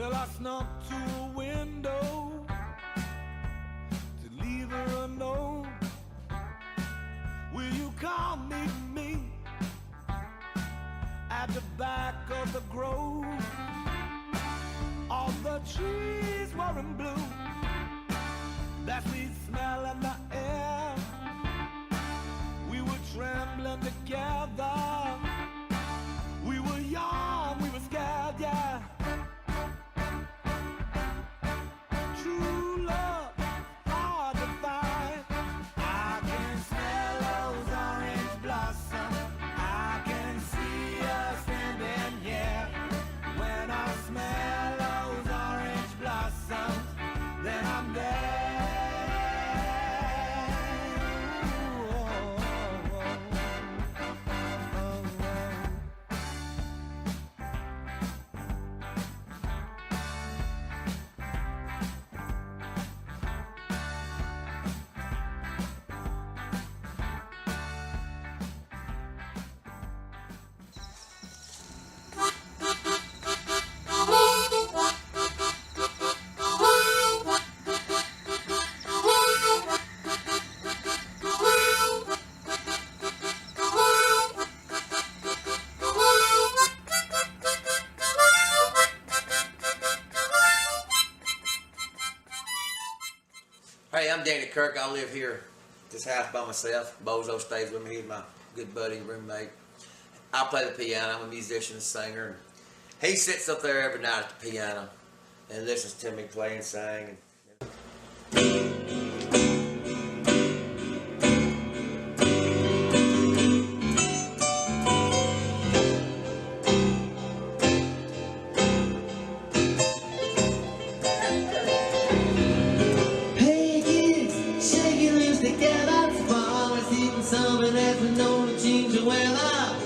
Well, I snuck to a window to leave her a note. Will you come meet me at the back of the grove? All the trees were in bloom, that sweet smell in the air. We were trembling together. We were young, we were scared, yeah. True love, hard to find. I can smell those orange blossoms. I can see us standing here. When I smell those orange blossoms, then I'm there. Hey, I'm Danny Kirk. I live here at this house by myself. Bozo stays with me. He's my good buddy and roommate. I play the piano. I'm a musician and singer. He sits up there every night at the piano and listens to me play and sing. Summer that's been known to change the weather.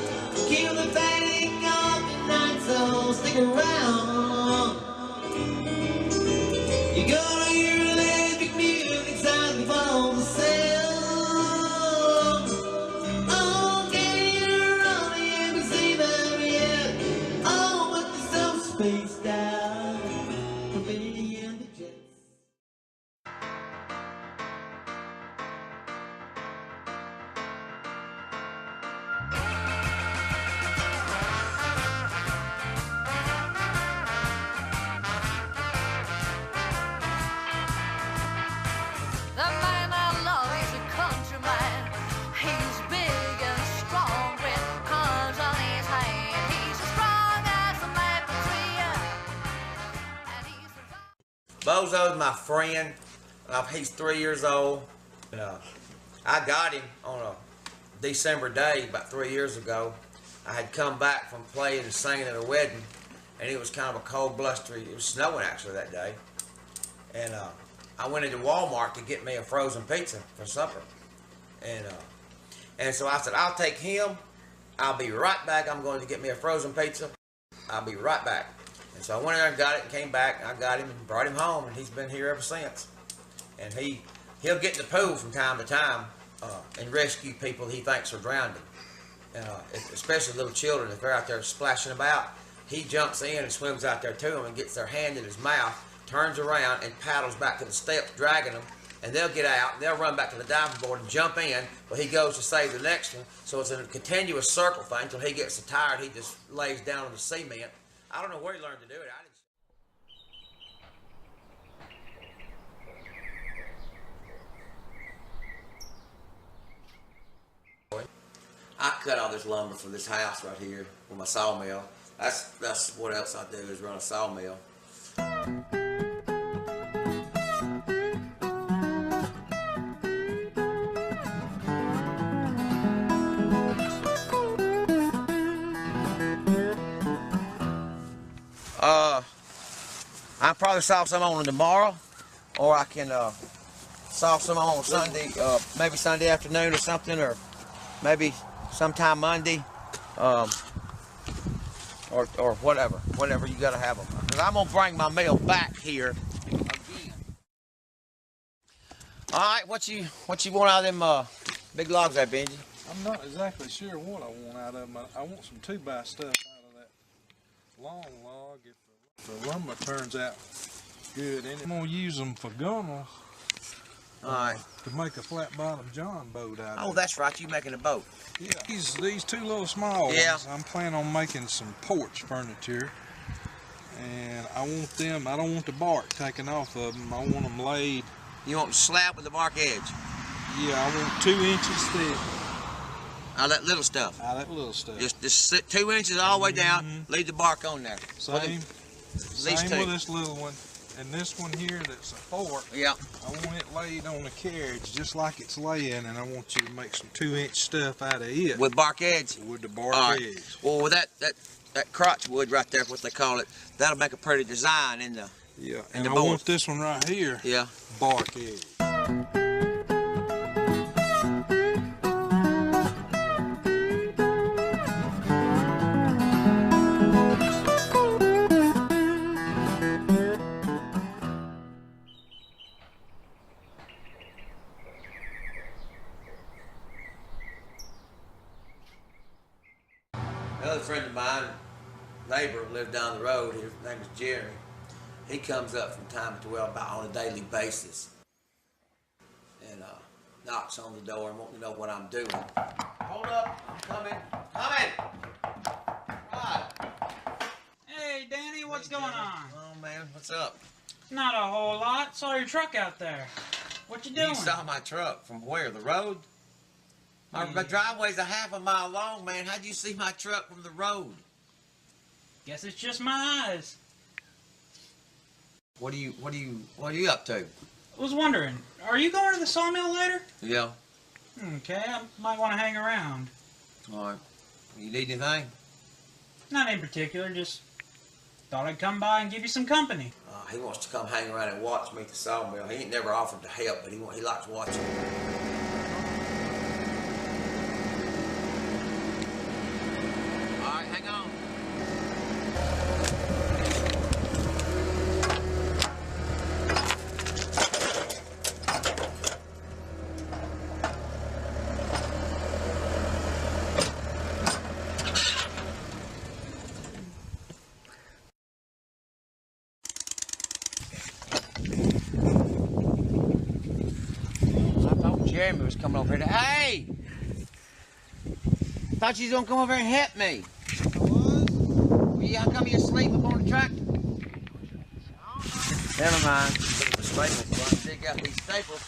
Keep the bank on tonight, so stick around. You're gonna hear electric music sounding from the sound. Oh, can you run the embassy them yet? Oh, but they're so spaced out from Benny and the Jets. The man I love is a country man. He's big and strong with cards on his hand. He's as strong as a maple tree. And he's Bozo's my friend. He's 3 years old. And, I got him on a December day about 3 years ago. I had come back from playing and singing at a wedding, and it was kind of a cold, blustery. It was snowing actually that day, and I went into Walmart to get me a frozen pizza for supper, and so I said, I'll take him. I'll be right back. I'm going to get me a frozen pizza. I'll be right back. And so I went in there and got it and came back. And I got him and brought him home, and he's been here ever since. And he'll get in the pool from time to time and rescue people he thinks are drowning. Especially little children, if they're out there splashing about, he jumps in and swims out there to them and gets their hand in his mouth, turns around and paddles back to the steps, dragging them, and they'll get out, and they'll run back to the diving board and jump in, but he goes to save the next one. So it's a continuous circle thing until he gets so tired he just lays down on the cement. I don't know where he learned to do it. I cut all this lumber for this house right here with my sawmill. That's what else I do, is run a sawmill. I probably saw some on tomorrow, or I can saw some on Sunday, maybe Sunday afternoon or something, or maybe sometime Monday, or whatever you gotta have them. Cause I'm gonna bring my mill back here again. All right, what you want out of them big logs there, Benji? I'm not exactly sure what I want out of them. I want some 2x stuff out of that long log. The lumber turns out good, and I'm gonna use them for gunnels. All right. To make a flat bottom John boat out of. Oh, that's right. You making a boat? Yeah. These two little small ones. I'm planning on making some porch furniture, and I don't want the bark taken off of them. I want them laid. You want the slab with the bark edge? Yeah, I want 2 inches thick. All that little stuff. All that little stuff. Just sit 2 inches all the way down. Leave the bark on there. Same with this little one. And this one here that's a fork, yeah. I want it laid on a carriage just like it's laying, and I want you to make some 2-inch stuff out of it. With bark edge? With the bark edge. Well, with that crotch wood right there, what they call it, that'll make a pretty design in the and I want this one right here, bark edge. Another friend of mine, neighbor, lived down the road. His name is Jerry. He comes up from time to time about on a daily basis and knocks on the door and wants to know what I'm doing. Hold up, I'm coming. Right. Hey, Danny, what's going on? Oh man, what's up? Not a whole lot. Saw your truck out there. What you doing? You saw my truck from where? The road? My driveway's a half a mile long, man. How'd you see my truck from the road? Guess it's just my eyes. What are you up to? I was wondering, are you going to the sawmill later? Yeah. Okay, I might want to hang around. All right. You need anything? Not in particular, just thought I'd come by and give you some company. He wants to come hang around and watch me at the sawmill. He ain't never offered to help, but he likes watching. All right, hang on. Jeremy was coming over here. Hey! Thought you was gonna come over here and help me. Well, yeah, how come you asleep up on the tractor? Never mind. Look at the staples. So I can dig out these staples.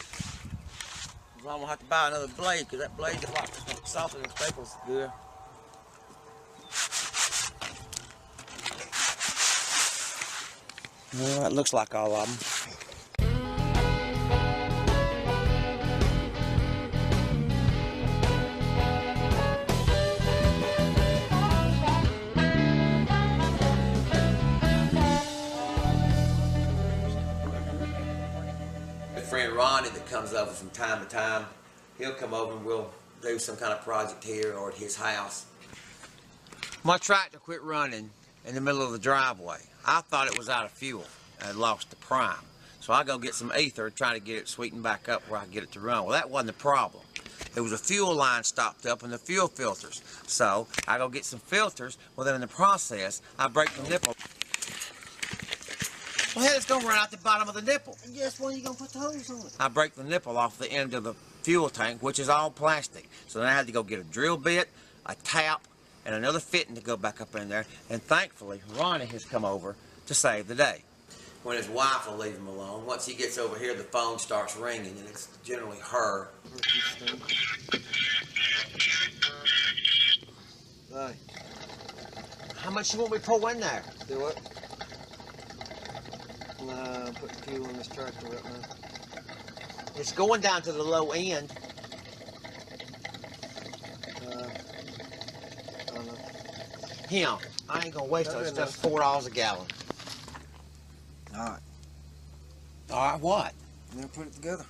I'm gonna have to buy another blade because that blade's a lot softer than staples. Good. Well, that looks like all of them. Friend Ronnie that comes over from time to time, he'll come over and we'll do some kind of project here or at his house. My tractor quit running in the middle of the driveway. I thought it was out of fuel. I had lost the prime. So I go get some ether, try to get it sweetened back up where I can get it to run. Well, that wasn't the problem. There was a fuel line stopped up in the fuel filters. So I go get some filters. Well, then in the process, I break the nipple. Well, hell, it's going to run out the bottom of the nipple. And guess when you going to put the hose on it? I break the nipple off the end of the fuel tank, which is all plastic. So then I had to go get a drill bit, a tap, and another fitting to go back up in there. And thankfully, Ronnie has come over to save the day. When his wife will leave him alone, once he gets over here, the phone starts ringing, and it's generally her. Hey. How much you want me to pour in there? Do what? Nah, I'm putting fuel in this tractor right now. It's going down to the low end. I don't know. Him. I ain't gonna waste it. It's just $4 a gallon. Alright. Alright, what? Now put it together.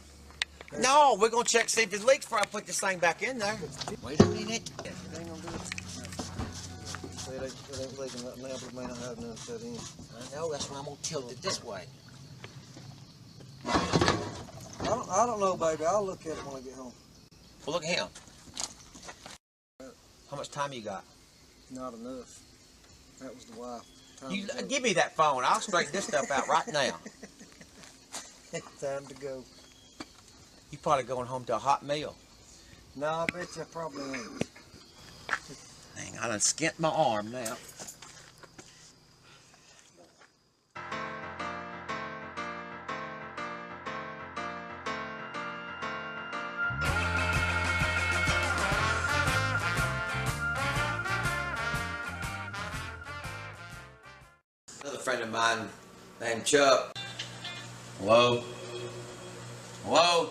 No, we're gonna check see if it leaks before I put this thing back in there. Wait a minute. It ain't gonna do it. Say it ain't leaking right now, but it may not have none set in. I know, that's why I'm gonna tilt it this way. I don't know, baby. I'll look at it when I get home. Well, look at him. How much time you got? Not enough. That was the wife. You give me that phone. I'll straighten this stuff out right now. Time to go. You probably going home to a hot meal. No, I bet you probably ain't. Dang, I done skint my arm now. Another friend of mine named Chuck. Hello? Hello?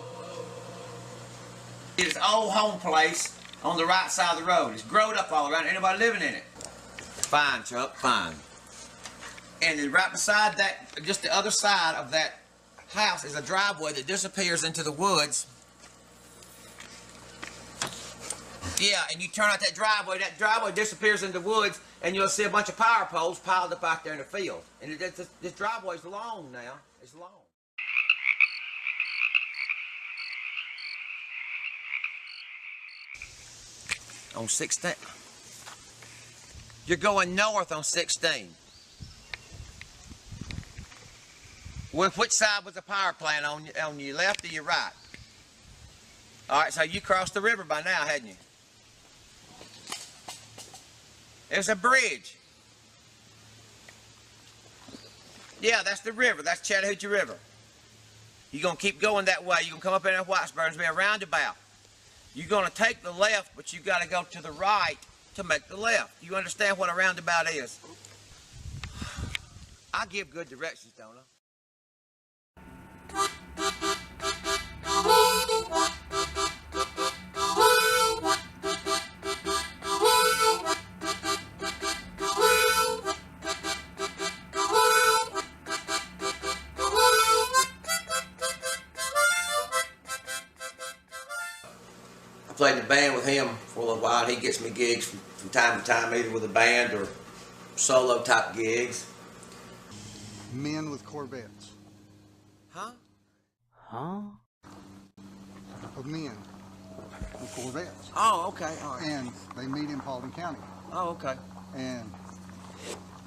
It's old home place on the right side of the road. It's growed up all around. Anybody living in it? Fine, Chuck, fine. And then right beside that, just the other side of that house is a driveway that disappears into the woods. Yeah, and you turn out that driveway disappears into the woods, and you'll see a bunch of power poles piled up out there in the field. And this driveway's long now. It's long. On 16. You're going north on 16. Which side was the power plant on your left or your right? All right, so you crossed the river by now, hadn't you? There's a bridge. Yeah, that's the river. That's Chattahoochee River. You're going to keep going that way. You're going to come up in that Whitesburg. There's going to be a roundabout. You're going to take the left, but you got to go to the right to make the left. You understand what a roundabout is? I give good directions, don't I? I played in the band with him for a little while. He gets me gigs from time to time, either with a band or solo type gigs. Men with Corvettes. Huh? Huh? Of men with Corvettes. Oh, okay. All right. And they meet in Paulding County. Oh, okay. And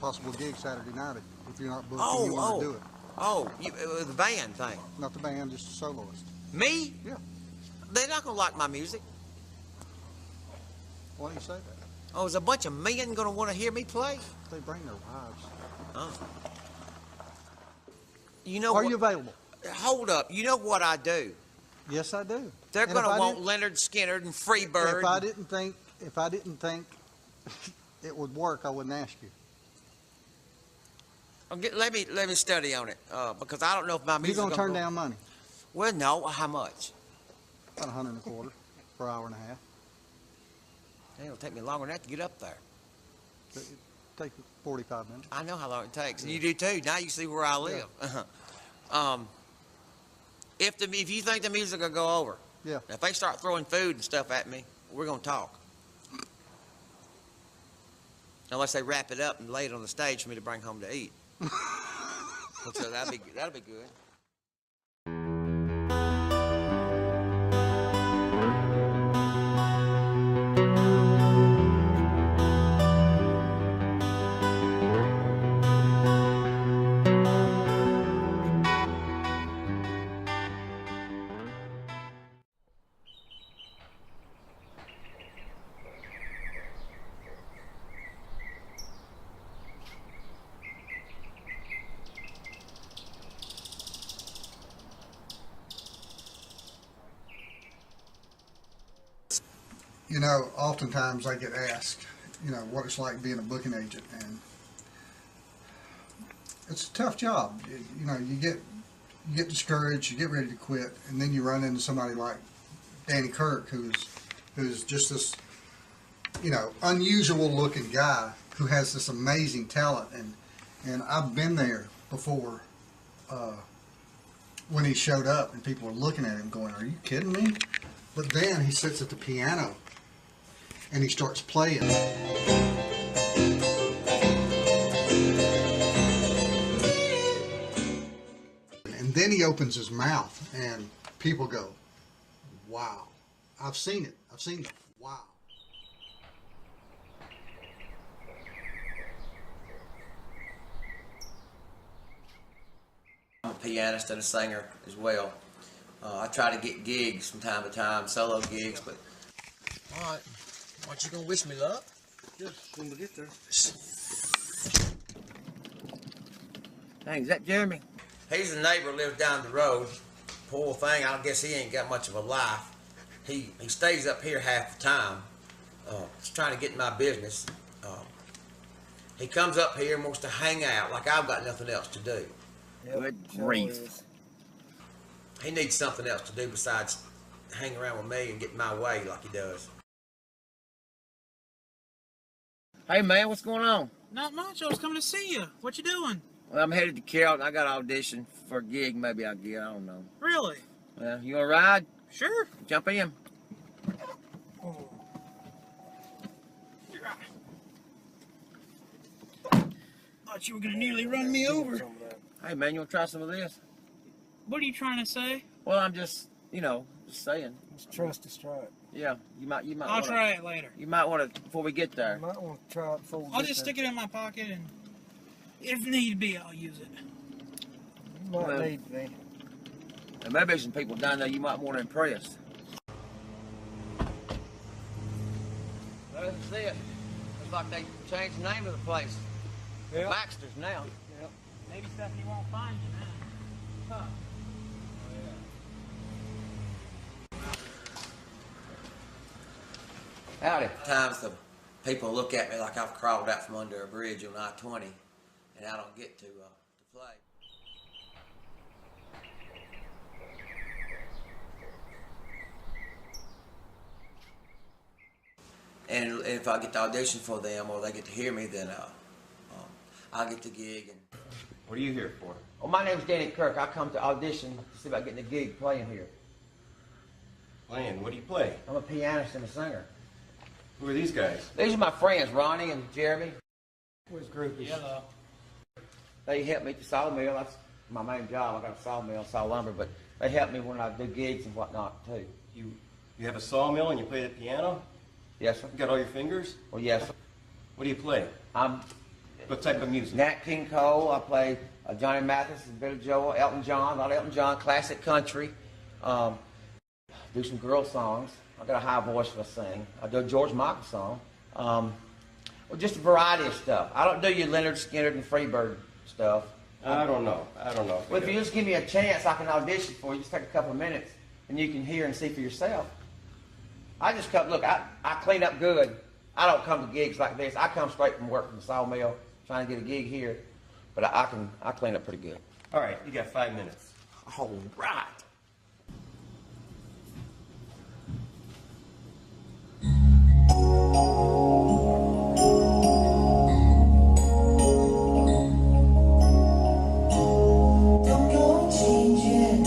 possible gig Saturday night if you're not booked and you want to do it. Oh, the band thing. Not the band, just a soloist. Me? Yeah. They're not going to like my music. Why do you say that? Oh, is a bunch of men going to want to hear me play? They bring their wives. Oh. You know Are you available? Hold up. You know what I do? Yes, I do. They're And going to if I want didn't- Leonard Skinner and Freebird. If I didn't think it would work, I wouldn't ask you. Let me study on it because I don't know if my You're music. going to turn down money. Well, no. How much? About $125 for an hour and a half. It'll take me longer than that to get up there. It takes 45 minutes. I know how long it takes, and you do too. Now you see where I live. Yeah. If you think the music will go over, Yeah. if they start throwing food and stuff at me, we're gonna talk. Unless they wrap it up and lay it on the stage for me to bring home to eat. So that'll be good. You know, oftentimes I get asked, you know, what it's like being a booking agent, and it's a tough job. You know, you get discouraged, you get ready to quit, and then you run into somebody like Danny Kirk, who's just this, you know, unusual looking guy who has this amazing talent, and I've been there before when he showed up, and people were looking at him going, "Are you kidding me?" But then he sits at the piano and he starts playing. And then he opens his mouth and people go, "Wow." I've seen it. Wow. pianist and a singer as well. I try to get gigs from time to time, solo gigs, but... All right. Aren't you going to wish me luck? Yes, when we get there. Dang, is that Jeremy? He's a neighbor, lives down the road. Poor thing, I guess he ain't got much of a life. He stays up here half the time. He's trying to get in my business. He comes up here and wants to hang out like I've got nothing else to do. Yep, Good sure grief. is. He needs something else to do besides hang around with me and get in my way like he does. Hey man, what's going on? Not much. I was coming to see you. What you doing? Well, I'm headed to Carrollton. I got an audition for a gig maybe I'll get. I don't know. Really? Well, you gonna ride? Sure. Jump in. Thought you were gonna nearly run me over. Hey man, you wanna try some of this? What are you trying to say? Well, I'm just, just saying. It's trust us, try it. Yeah, you might. I'll try it later. You might want to before we get there. You might want to try it before we I'll get just there. stick it in my pocket, and if need be, I'll use it. You might Well, need me. And maybe there's some people down there you might want to impress. That's it. Looks like they changed the name of the place. Yep. Baxter's now. Yep. Maybe Stephanie won't find you now. Huh. Howdy. Times the people look at me like I've crawled out from under a bridge on I-20, and I don't get to play. And if I get to audition for them or they get to hear me, then I'll get the gig. And What are you here for? well, my name's Danny Kirk. I come to audition to see about getting a gig playing here. Playing. What do you play? I'm a pianist and a singer. Who are these guys? These are my friends, Ronnie and Jeremy. Where's groupies? Hello. They help me at the sawmill. That's my main job. I got a sawmill, saw lumber, but they help me when I do gigs and whatnot too. You have a sawmill and you play the piano? Yes, sir. You got all your fingers? Well, yes, sir. What do you play? I'm What type of music? Nat King Cole. I play Johnny Mathis, Billy Joel, Elton John, a lot of Elton John, classic country. Do some girl songs. I got a high voice for sing. I do a George Michael song. Well, just a variety of stuff. I don't do your Leonard Skinner and Freebird stuff. I don't know. Well, if you just give me a chance, I can audition for you. Just take a couple of minutes, and you can hear and see for yourself. I just come, look, I clean up good. I don't come to gigs like this. I come straight from work from the sawmill, trying to get a gig here. But I clean up pretty good. All right, you got 5 minutes. All right. Don't go changing.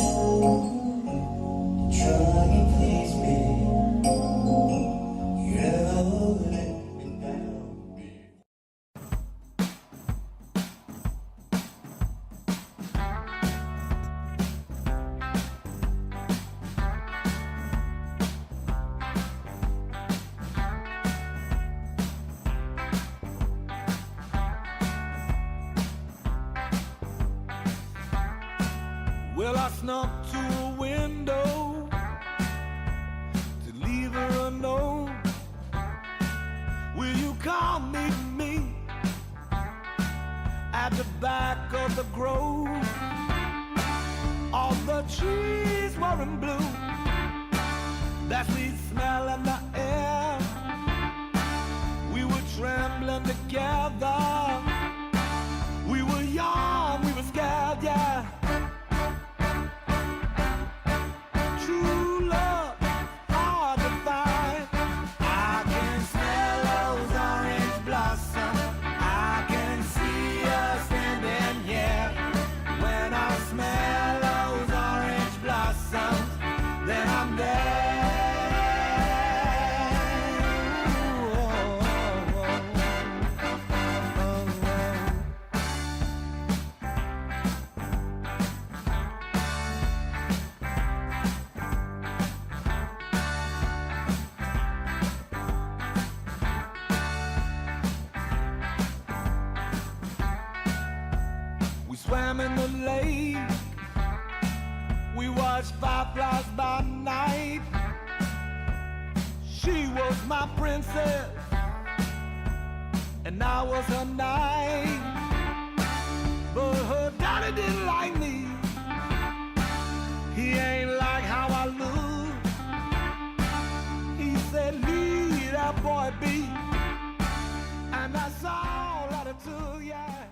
Try and please me. You never let me down. Well, I snuck to a window to leave her a note. Will you come meet me at the back of the grove? All the trees were in bloom, that sweet smell in the air. We were trembling together. We were young, we were scared, yeah. True love, hard to find. I can smell those orange blossoms. I can see us standing here. When I smell those orange blossoms, then I'm there. We swam in the lake watch fireflies by night. She was my princess, and I was her knight. But her daddy didn't like me. He ain't like how I look. He said, leave that boy be. And that's all that it took, yeah.